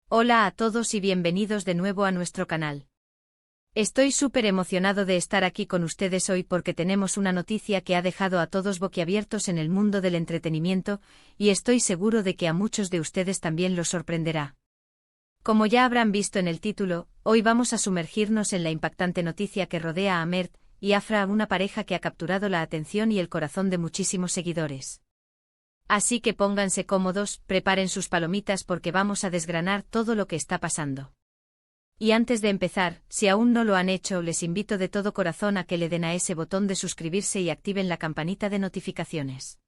Hola a todos y bienvenidos de nuevo a nuestro canal. Estoy súper emocionado de estar aquí con ustedes hoy porque tenemos una noticia que ha dejado a todos boquiabiertos en el mundo del entretenimiento, y estoy seguro de que a muchos de ustedes también los sorprenderá. Como ya habrán visto en el título, hoy vamos a sumergirnos en la impactante noticia que rodea a Mert y Afra, una pareja que ha capturado la atención y el corazón de muchísimos seguidores. Así que pónganse cómodos, preparen sus palomitas porque vamos a desgranar todo lo que está pasando. Y antes de empezar, si aún no lo han hecho, les invito de todo corazón a que le den a ese botón de suscribirse y activen la campanita de notificaciones.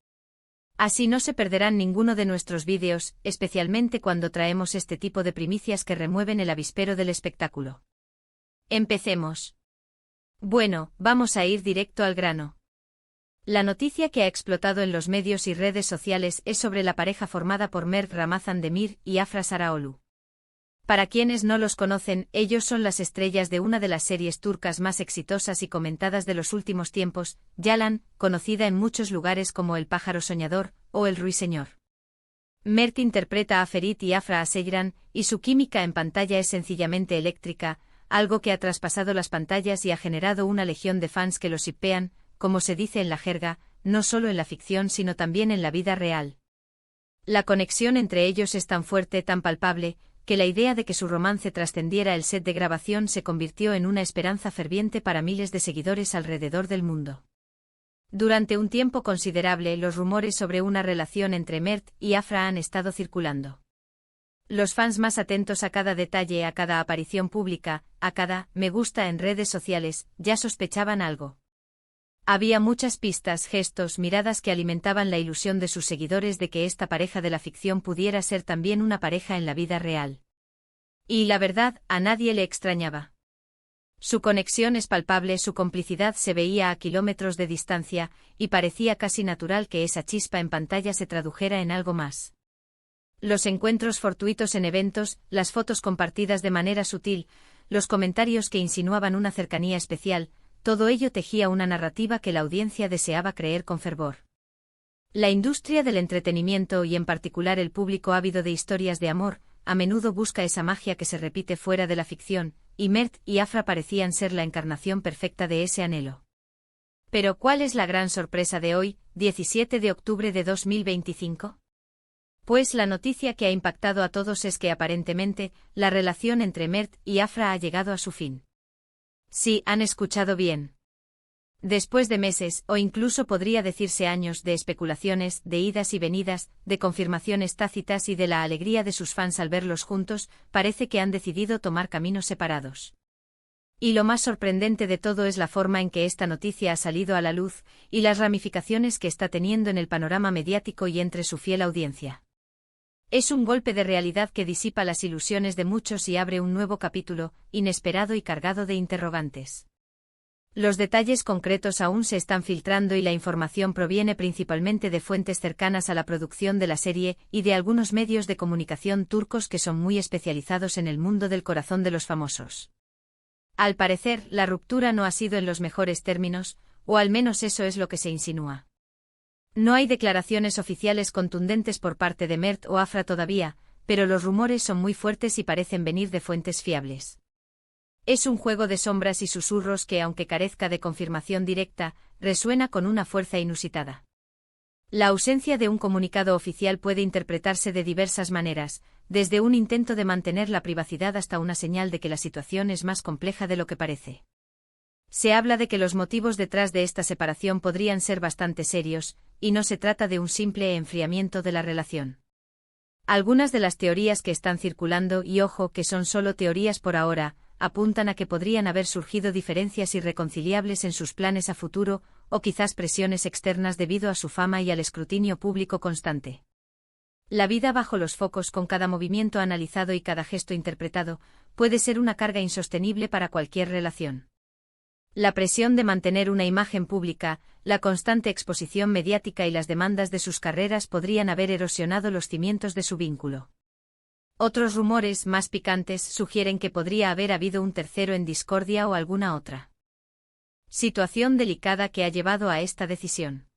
Así no se perderán ninguno de nuestros vídeos, especialmente cuando traemos este tipo de primicias que remueven el avispero del espectáculo. Empecemos. Bueno, vamos a ir directo al grano. La noticia que ha explotado en los medios y redes sociales es sobre la pareja formada por Mert Ramazan Demir y Afra Saraoğlu. Para quienes no los conocen, ellos son las estrellas de una de las series turcas más exitosas y comentadas de los últimos tiempos, Yalan, conocida en muchos lugares como El pájaro soñador o El ruiseñor. Mert interpreta a Ferit y Afra a Seyran, y su química en pantalla es sencillamente eléctrica, algo que ha traspasado las pantallas y ha generado una legión de fans que los shippean, como se dice en la jerga, no solo en la ficción sino también en la vida real. La conexión entre ellos es tan fuerte, tan palpable, que la idea de que su romance trascendiera el set de grabación se convirtió en una esperanza ferviente para miles de seguidores alrededor del mundo. Durante un tiempo considerable, los rumores sobre una relación entre Mert y Afra han estado circulando. Los fans más atentos a cada detalle, a cada aparición pública, a cada me gusta en redes sociales, ya sospechaban algo. Había muchas pistas, gestos, miradas que alimentaban la ilusión de sus seguidores de que esta pareja de la ficción pudiera ser también una pareja en la vida real. Y la verdad, a nadie le extrañaba. Su conexión es palpable, su complicidad se veía a kilómetros de distancia, y parecía casi natural que esa chispa en pantalla se tradujera en algo más. Los encuentros fortuitos en eventos, las fotos compartidas de manera sutil, los comentarios que insinuaban una cercanía especial, todo ello tejía una narrativa que la audiencia deseaba creer con fervor. La industria del entretenimiento y en particular el público ávido de historias de amor, a menudo busca esa magia que se repite fuera de la ficción, y Mert y Afra parecían ser la encarnación perfecta de ese anhelo. Pero ¿cuál es la gran sorpresa de hoy, 17 de octubre de 2025? Pues la noticia que ha impactado a todos es que aparentemente, la relación entre Mert y Afra ha llegado a su fin. Sí, han escuchado bien. Después de meses, o incluso podría decirse años, de especulaciones, de idas y venidas, de confirmaciones tácitas y de la alegría de sus fans al verlos juntos, parece que han decidido tomar caminos separados. Y lo más sorprendente de todo es la forma en que esta noticia ha salido a la luz, y las ramificaciones que está teniendo en el panorama mediático y entre su fiel audiencia. Es un golpe de realidad que disipa las ilusiones de muchos y abre un nuevo capítulo, inesperado y cargado de interrogantes. Los detalles concretos aún se están filtrando y la información proviene principalmente de fuentes cercanas a la producción de la serie y de algunos medios de comunicación turcos que son muy especializados en el mundo del corazón de los famosos. Al parecer, la ruptura no ha sido en los mejores términos, o al menos eso es lo que se insinúa. No hay declaraciones oficiales contundentes por parte de Mert o Afra todavía, pero los rumores son muy fuertes y parecen venir de fuentes fiables. Es un juego de sombras y susurros que, aunque carezca de confirmación directa, resuena con una fuerza inusitada. La ausencia de un comunicado oficial puede interpretarse de diversas maneras, desde un intento de mantener la privacidad hasta una señal de que la situación es más compleja de lo que parece. Se habla de que los motivos detrás de esta separación podrían ser bastante serios, y no se trata de un simple enfriamiento de la relación. Algunas de las teorías que están circulando, y ojo que son solo teorías por ahora, apuntan a que podrían haber surgido diferencias irreconciliables en sus planes a futuro, o quizás presiones externas debido a su fama y al escrutinio público constante. La vida bajo los focos, con cada movimiento analizado y cada gesto interpretado, puede ser una carga insostenible para cualquier relación. La presión de mantener una imagen pública, la constante exposición mediática y las demandas de sus carreras podrían haber erosionado los cimientos de su vínculo. Otros rumores, más picantes, sugieren que podría haber habido un tercero en discordia o alguna otra situación delicada que ha llevado a esta decisión.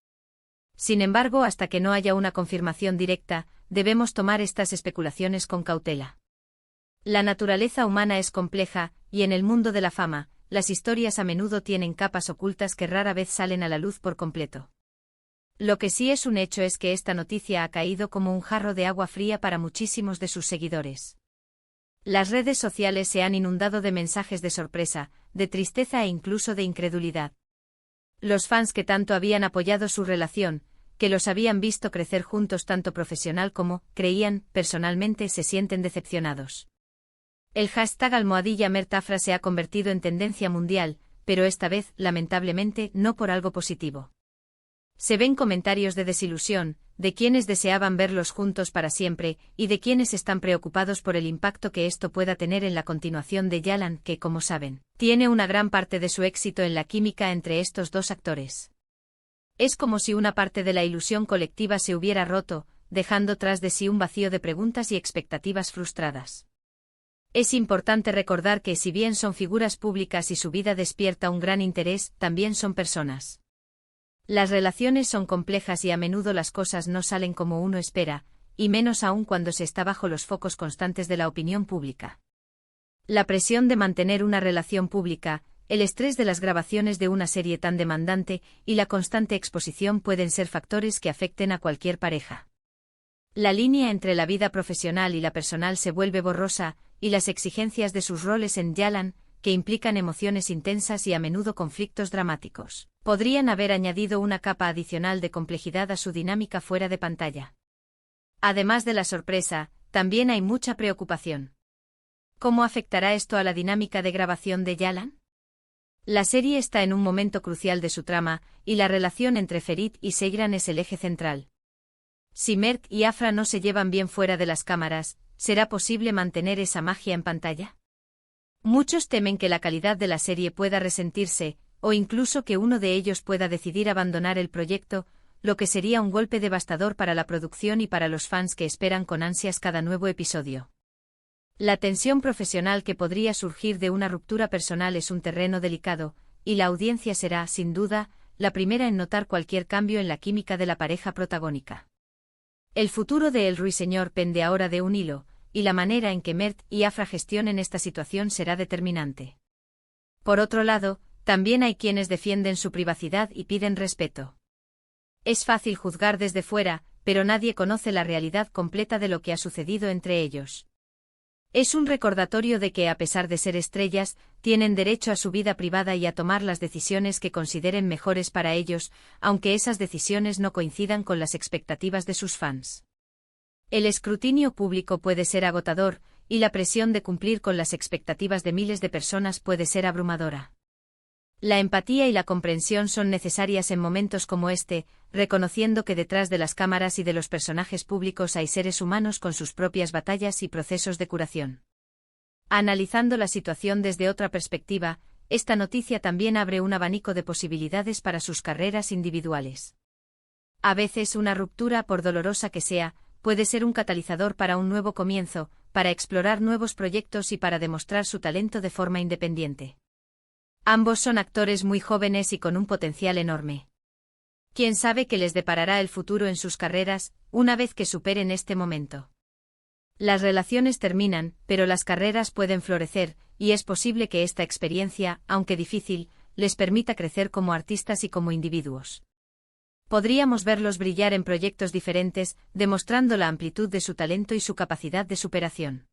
Sin embargo, hasta que no haya una confirmación directa, debemos tomar estas especulaciones con cautela. La naturaleza humana es compleja, y en el mundo de la fama, las historias a menudo tienen capas ocultas que rara vez salen a la luz por completo. Lo que sí es un hecho es que esta noticia ha caído como un jarro de agua fría para muchísimos de sus seguidores. Las redes sociales se han inundado de mensajes de sorpresa, de tristeza e incluso de incredulidad. Los fans que tanto habían apoyado su relación, que los habían visto crecer juntos tanto profesional como, creían, personalmente se sienten decepcionados. El hashtag #MertAfra se ha convertido en tendencia mundial, pero esta vez, lamentablemente, no por algo positivo. Se ven comentarios de desilusión, de quienes deseaban verlos juntos para siempre, y de quienes están preocupados por el impacto que esto pueda tener en la continuación de Yalan, que, como saben, tiene una gran parte de su éxito en la química entre estos dos actores. Es como si una parte de la ilusión colectiva se hubiera roto, dejando tras de sí un vacío de preguntas y expectativas frustradas. Es importante recordar que si bien son figuras públicas y su vida despierta un gran interés, también son personas. Las relaciones son complejas y a menudo las cosas no salen como uno espera, y menos aún cuando se está bajo los focos constantes de la opinión pública. La presión de mantener una relación pública, el estrés de las grabaciones de una serie tan demandante y la constante exposición pueden ser factores que afecten a cualquier pareja. La línea entre la vida profesional y la personal se vuelve borrosa, y las exigencias de sus roles en Yalan, que implican emociones intensas y a menudo conflictos dramáticos, podrían haber añadido una capa adicional de complejidad a su dinámica fuera de pantalla. Además de la sorpresa, también hay mucha preocupación. ¿Cómo afectará esto a la dinámica de grabación de Yalan? La serie está en un momento crucial de su trama, y la relación entre Ferit y Seyran es el eje central. Si Mert y Afra no se llevan bien fuera de las cámaras, ¿será posible mantener esa magia en pantalla? Muchos temen que la calidad de la serie pueda resentirse, o incluso que uno de ellos pueda decidir abandonar el proyecto, lo que sería un golpe devastador para la producción y para los fans que esperan con ansias cada nuevo episodio. La tensión profesional que podría surgir de una ruptura personal es un terreno delicado, y la audiencia será, sin duda, la primera en notar cualquier cambio en la química de la pareja protagónica. El futuro de El Ruiseñor pende ahora de un hilo, y la manera en que Mert y Afra gestionen esta situación será determinante. Por otro lado, también hay quienes defienden su privacidad y piden respeto. Es fácil juzgar desde fuera, pero nadie conoce la realidad completa de lo que ha sucedido entre ellos. Es un recordatorio de que, a pesar de ser estrellas, tienen derecho a su vida privada y a tomar las decisiones que consideren mejores para ellos, aunque esas decisiones no coincidan con las expectativas de sus fans. El escrutinio público puede ser agotador, y la presión de cumplir con las expectativas de miles de personas puede ser abrumadora. La empatía y la comprensión son necesarias en momentos como este, reconociendo que detrás de las cámaras y de los personajes públicos hay seres humanos con sus propias batallas y procesos de curación. Analizando la situación desde otra perspectiva, esta noticia también abre un abanico de posibilidades para sus carreras individuales. A veces una ruptura, por dolorosa que sea, puede ser un catalizador para un nuevo comienzo, para explorar nuevos proyectos y para demostrar su talento de forma independiente. Ambos son actores muy jóvenes y con un potencial enorme. ¿Quién sabe qué les deparará el futuro en sus carreras, una vez que superen este momento? Las relaciones terminan, pero las carreras pueden florecer, y es posible que esta experiencia, aunque difícil, les permita crecer como artistas y como individuos. Podríamos verlos brillar en proyectos diferentes, demostrando la amplitud de su talento y su capacidad de superación.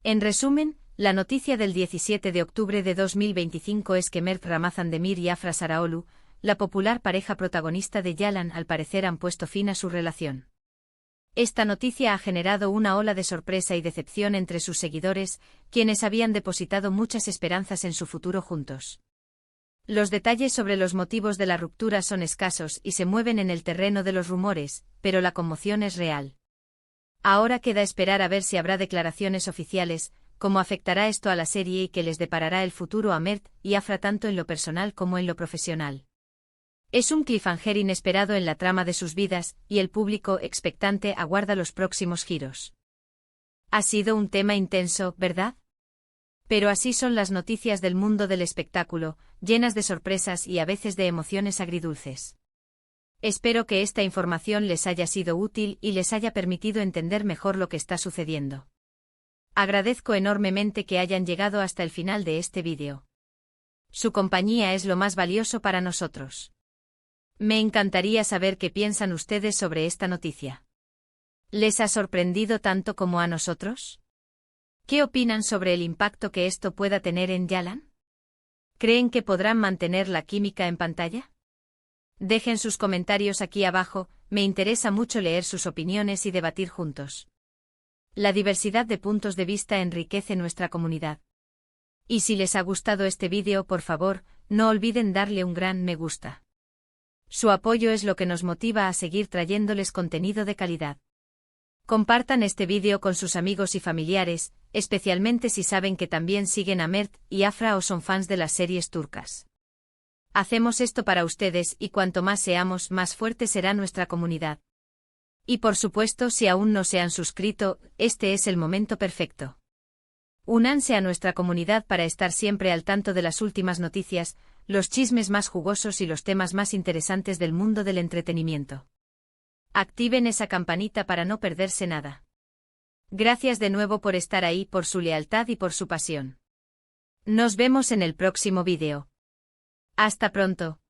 En resumen, la noticia del 17 de octubre de 2025 es que Mert Ramazan-Demir y Afra Saraolu, la popular pareja protagonista de Yalan, al parecer han puesto fin a su relación. Esta noticia ha generado una ola de sorpresa y decepción entre sus seguidores, quienes habían depositado muchas esperanzas en su futuro juntos. Los detalles sobre los motivos de la ruptura son escasos y se mueven en el terreno de los rumores, pero la conmoción es real. Ahora queda esperar a ver si habrá declaraciones oficiales, cómo afectará esto a la serie y qué les deparará el futuro a Mert y Afra tanto en lo personal como en lo profesional. Es un cliffhanger inesperado en la trama de sus vidas, y el público expectante aguarda los próximos giros. Ha sido un tema intenso, ¿verdad? Pero así son las noticias del mundo del espectáculo, llenas de sorpresas y a veces de emociones agridulces. Espero que esta información les haya sido útil y les haya permitido entender mejor lo que está sucediendo. Agradezco enormemente que hayan llegado hasta el final de este vídeo. Su compañía es lo más valioso para nosotros. Me encantaría saber qué piensan ustedes sobre esta noticia. ¿Les ha sorprendido tanto como a nosotros? ¿Qué opinan sobre el impacto que esto pueda tener en Yalan? ¿Creen que podrán mantener la química en pantalla? Dejen sus comentarios aquí abajo, me interesa mucho leer sus opiniones y debatir juntos. La diversidad de puntos de vista enriquece nuestra comunidad. Y si les ha gustado este vídeo, por favor, no olviden darle un gran me gusta. Su apoyo es lo que nos motiva a seguir trayéndoles contenido de calidad. Compartan este vídeo con sus amigos y familiares, especialmente si saben que también siguen a Mert y Afra o son fans de las series turcas. Hacemos esto para ustedes y cuanto más seamos, más fuerte será nuestra comunidad. Y por supuesto, si aún no se han suscrito, este es el momento perfecto. Únanse a nuestra comunidad para estar siempre al tanto de las últimas noticias, los chismes más jugosos y los temas más interesantes del mundo del entretenimiento. Activen esa campanita para no perderse nada. Gracias de nuevo por estar ahí, por su lealtad y por su pasión. Nos vemos en el próximo vídeo. Hasta pronto.